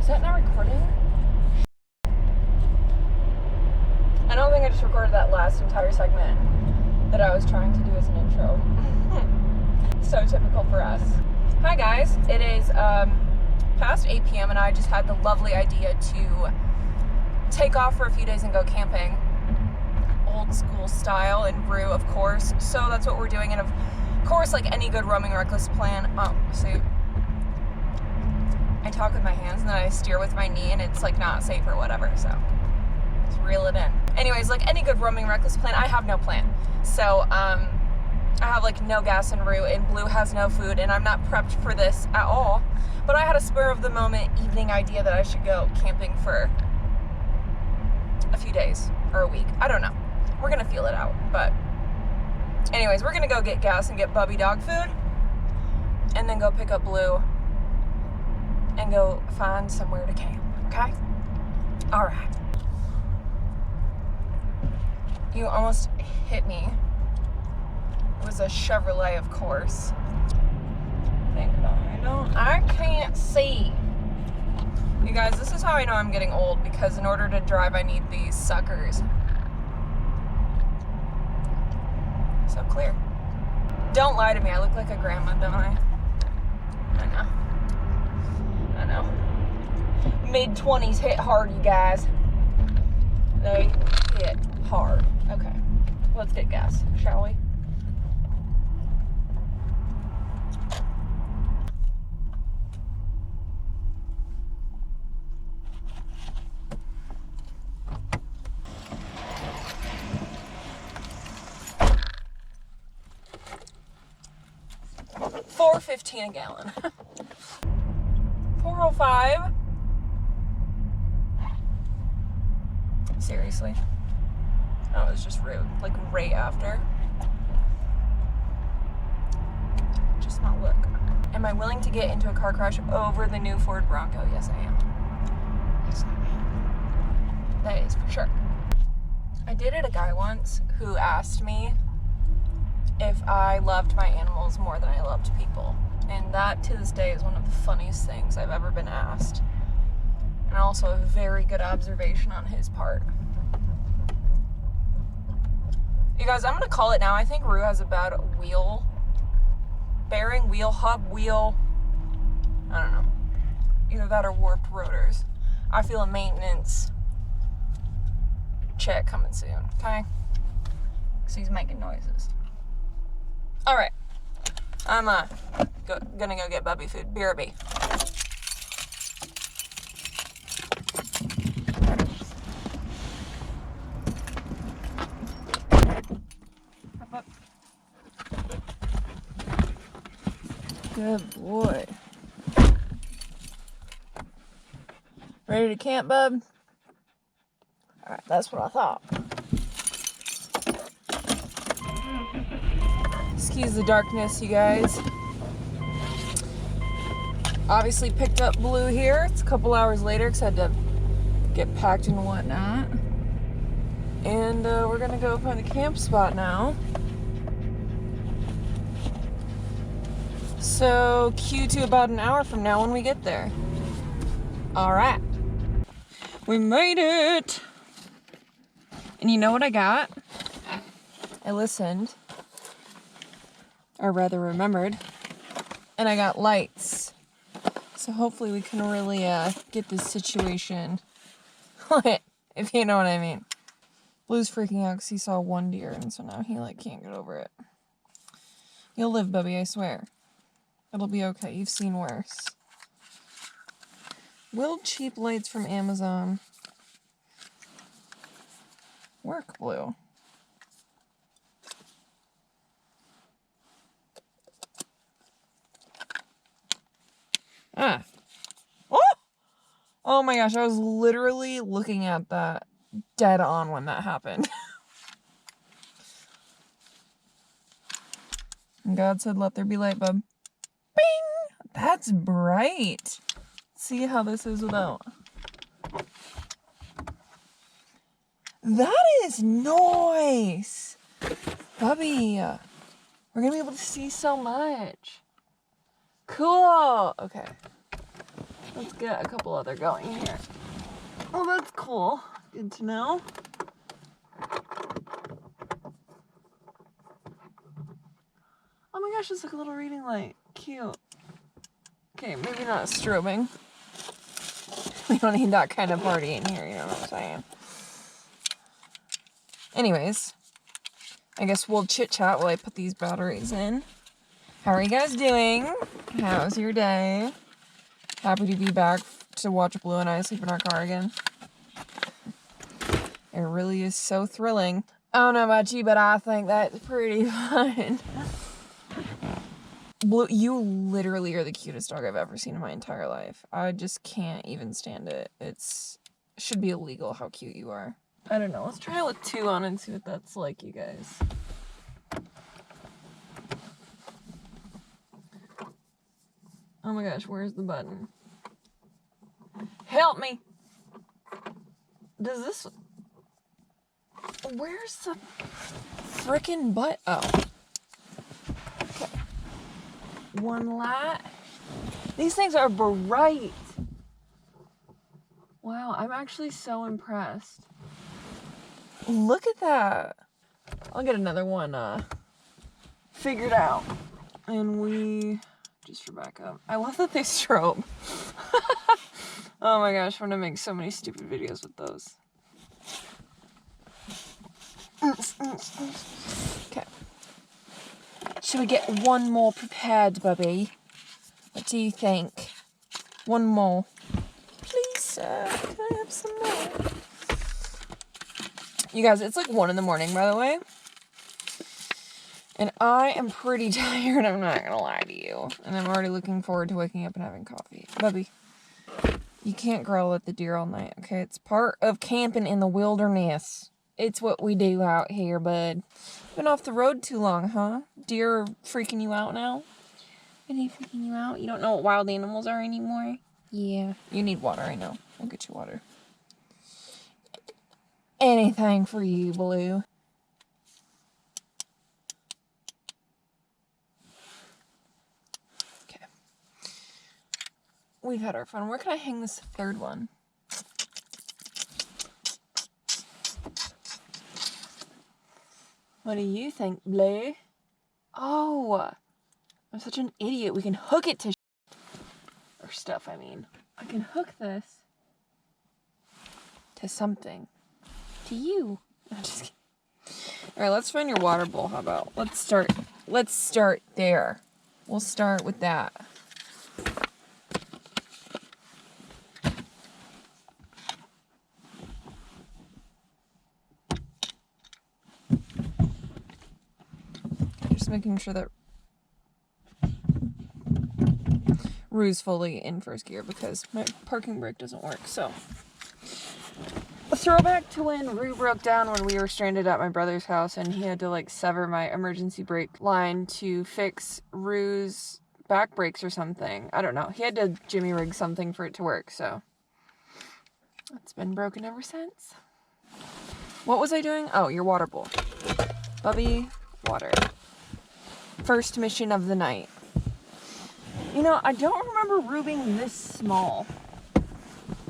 Is that not recording? I don't think I just recorded that last entire segment that I was trying to do as an intro. So typical for us. Hi guys, it is past 8 p.m. and I just had the lovely idea to take off for a few days and go camping. Old school style in Rue, of course. So that's what we're doing, and of course, like any good roaming reckless plan, see, I talk with my hands and then I steer with my knee and it's like not safe or whatever, so let's reel it in. Anyways, like any good roaming reckless plan, I have no plan. So, I have like no gas in Rue, and Blue has no food, and I'm not prepped for this at all. But I had a spur of the moment evening idea that I should go camping for a few days or a week. I don't know. We're gonna feel it out. But anyways, we're gonna go get gas and get Bubby dog food, and then go pick up Blue and go find somewhere to camp. Okay? All right. You almost hit me. It was a Chevrolet, of course. I can't see. You guys, this is how I know I'm getting old, because in order to drive, I need these suckers. So clear. Don't lie to me. I look like a grandma, don't I? I know. Mid-20s hit hard, you guys. They hit hard. Okay. Let's get gas, shall we? $4.15 a gallon. $4.05. Seriously. That was just rude. Like right after. Just not look. Am I willing to get into a car crash over the new Ford Bronco? Yes, I am. Yes, I am. That is for sure. I dated a guy once who asked me if I loved my animals more than I loved people. And that, to this day, is one of the funniest things I've ever been asked. And also a very good observation on his part. You guys, I'm gonna call it now. I think Rue has a bad wheel bearing, wheel hub, wheel, I don't know. Either that or warped rotors. I feel a maintenance check coming soon, okay? Because he's making noises. All right, I'm gonna go get Bubby food. BRB. Up. Good boy. Ready to camp, bub? All right, that's what I thought. Excuse the darkness, you guys. Obviously picked up Blue here. It's a couple hours later because I had to get packed and whatnot. And we're gonna go find a camp spot now. So cue to about an hour from now when we get there. All right. We made it. And you know what I got? I listened. Or rather remembered, and I got lights. So hopefully we can really get this situation lit, if you know what I mean. Blue's freaking out because he saw one deer, and so now he can't get over it. You'll live, Bubby, I swear. It'll be okay. You've seen worse. Will cheap lights from Amazon work, Blue? Oh my gosh, I was literally looking at that dead on when that happened. And God said, let there be light, bub. Bing! That's bright. See how this is without. That is nice. Bubby, we're gonna be able to see so much. Cool. Okay. Let's get a couple other going here. Oh, that's cool. Good to know. Oh my gosh, it's like a little reading light. Cute. Okay, maybe not strobing. We don't need that kind of party in here, you know what I'm saying? Anyways, I guess we'll chit-chat while I put these batteries in. How are you guys doing? How's your day? Happy to be back to watch Blue and I sleep in our car again. It really is so thrilling. I don't know about you, but I think that's pretty fun. Blue, you literally are the cutest dog I've ever seen in my entire life. I just can't even stand it. It should be illegal how cute you are. I don't know. Let's try it with 2 on and see what that's like, you guys. Oh my gosh, where's the button? Help me! Does this... Where's the frickin' butt? Oh. Okay. 1 light. These things are bright. Wow, I'm actually so impressed. Look at that. I'll get another one figured out. And we... Just for backup. I love that they strobe. Oh my gosh, I'm gonna make so many stupid videos with those. Okay. Should we get 1 more prepared, Bubby? What do you think? 1 more. Please, sir, can I have some more? You guys, it's like 1 in the morning, by the way. And I am pretty tired, I'm not gonna lie to you. And I'm already looking forward to waking up and having coffee. Bubby, you can't growl at the deer all night, okay? It's part of camping in the wilderness. It's what we do out here, bud. Been off the road too long, huh? Deer are freaking you out now? Are they freaking you out? You don't know what wild animals are anymore? Yeah. You need water, I know. I'll get you water. Anything for you, Blue. Okay. We've had our fun. Where can I hang this 3rd one? What do you think, Blue? Oh, I'm such an idiot. We can hook it to or stuff, I mean. I can hook this to something. To you. I'm just kidding. All right, let's find your water bowl. How about? Let's start there. We'll start with that. Just making sure that Rue's fully in 1st gear because my parking brake doesn't work, so. A throwback to when Rue broke down when we were stranded at my brother's house and he had to like sever my emergency brake line to fix Rue's back brakes or something. I don't know. He had to jimmy rig something for it to work, so. It's been broken ever since. What was I doing? Oh, your water bowl. Bubby, water. 1st mission of the night. You know, I don't remember Rue being this small.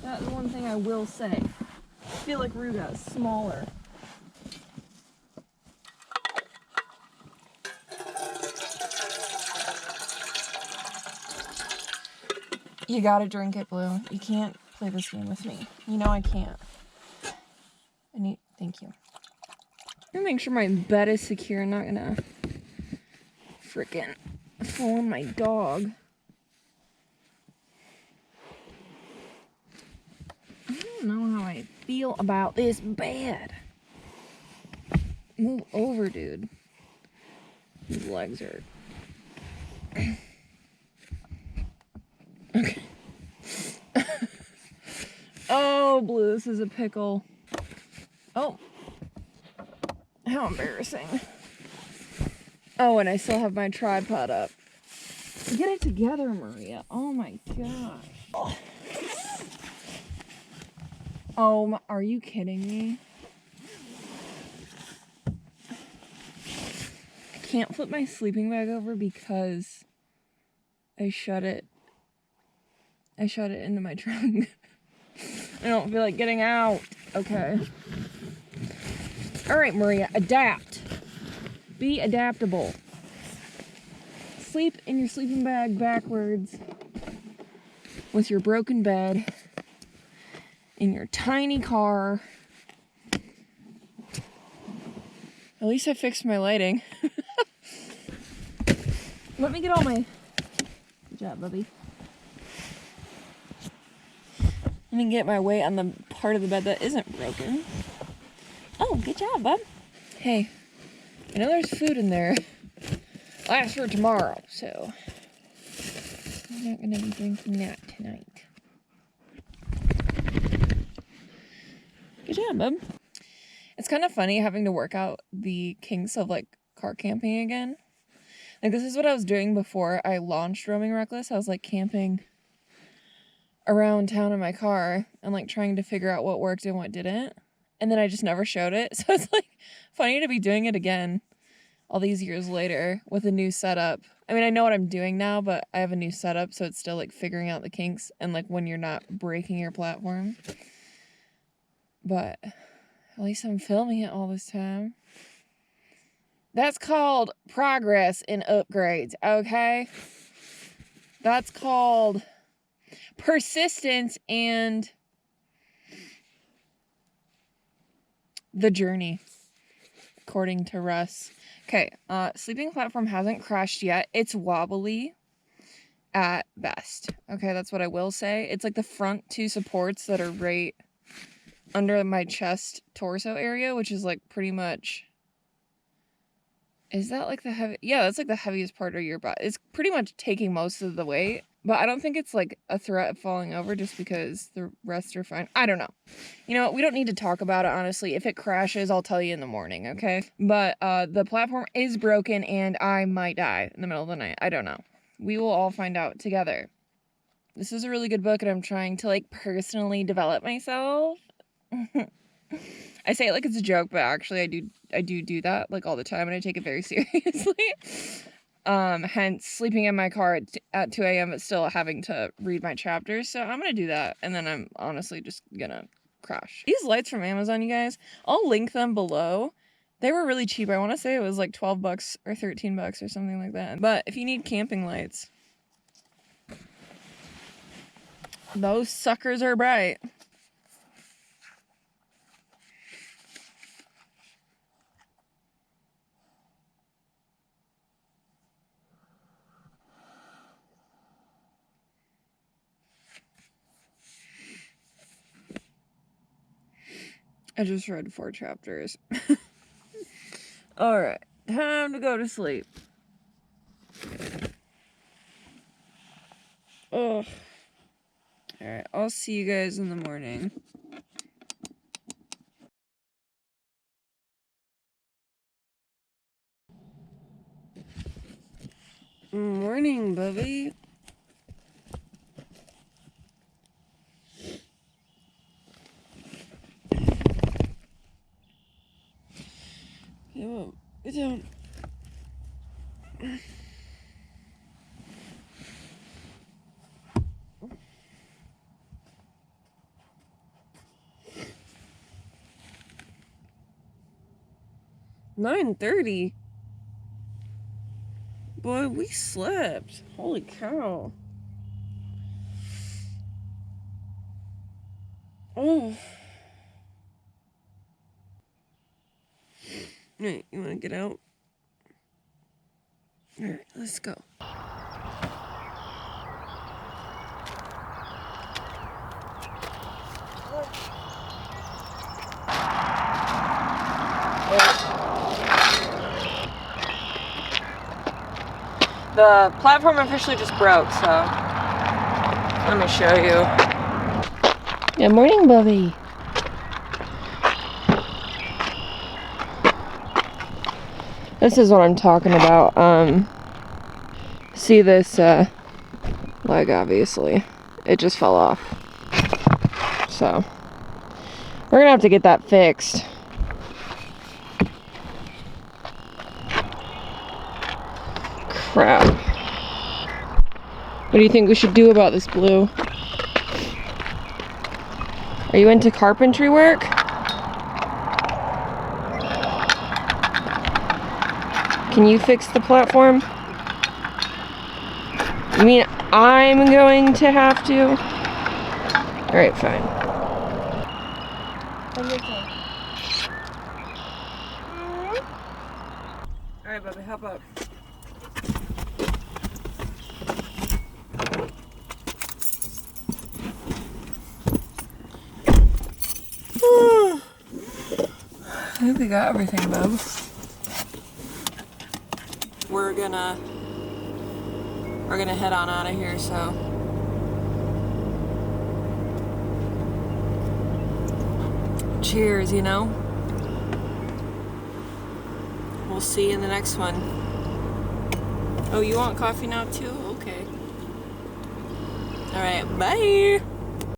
That's one thing I will say. I feel like Rue got smaller. You gotta drink it, Blue. You can't play this game with me. You know I can't. Thank you. I'm gonna make sure my bed is secure. I'm not gonna frickin' fall on my dog. I don't know how I feel about this bed. Move over, dude. His legs hurt. Okay. Oh, Blue, this is a pickle. Oh. How embarrassing. Oh, and I still have my tripod up. Get it together, Maria. Oh my gosh. Oh, are you kidding me? I can't flip my sleeping bag over because I shut it I shot it into my trunk. I don't feel like getting out. Okay. All right, Maria, adapt. Be adaptable. Sleep in your sleeping bag backwards with your broken bed in your tiny car. At least I fixed my lighting. Let me get all my... Good job, Bubby. Let me get my weight on the part of the bed that isn't broken. Oh, good job, bub. Hey, I know there's food in there. Last for tomorrow, so I'm not gonna be drinking that tonight. Good job, bub. It's kind of funny having to work out the kinks of like car camping again. Like, this is what I was doing before I launched Roaming Reckless. I was like camping around town in my car and like trying to figure out what worked and what didn't. And then I just never showed it. So it's like funny to be doing it again all these years later with a new setup. I mean, I know what I'm doing now, but I have a new setup, so it's still like figuring out the kinks and like when you're not breaking your platform. But at least I'm filming it all this time. That's called progress in upgrades, okay? That's called persistence and the journey, according to Russ. Okay, sleeping platform hasn't crashed yet. It's wobbly at best. Okay, that's what I will say. It's like the front two supports that are right under my chest torso area, which is like pretty much... Is that like the heavy? Yeah, that's like the heaviest part of your butt. It's pretty much taking most of the weight, but I don't think it's like a threat of falling over just because the rest are fine. I don't know. You know what? We don't need to talk about it, honestly. If it crashes, I'll tell you in the morning, okay? But the platform is broken and I might die in the middle of the night. I don't know. We will all find out together. This is a really good book and I'm trying to like personally develop myself. I say it like it's a joke, but actually I do that like all the time and I take it very seriously. Hence sleeping in my car at 2 a.m. but still having to read my chapters. So I'm gonna do that and then I'm honestly just gonna crash. These lights from Amazon, you guys, I'll link them below. They were really cheap. I want to say it was like 12 bucks or 13 bucks or something like that. But if you need camping lights, those suckers are bright. I just read 4 chapters. Alright, time to go to sleep. Oh. Alright, I'll see you guys in the morning. Morning, Bubby. Get down. $9:30. Boy, we slept. Holy cow. Oh. Hey, you wanna get out? Alright, let's go. The platform officially just broke, so let me show you. Good morning, Bubby. This is what I'm talking about. See this leg, obviously. It just fell off. So, we're gonna have to get that fixed. Crap. What do you think we should do about this, Blue? Are you into carpentry work? Can you fix the platform? You mean I'm going to have to? Alright, fine. Alright, Bubby, hop up. I think we got everything, Bub. We're gonna head on out of here, so cheers, you know? We'll see you in the next one. Oh, you want coffee now too? Okay. Alright, bye!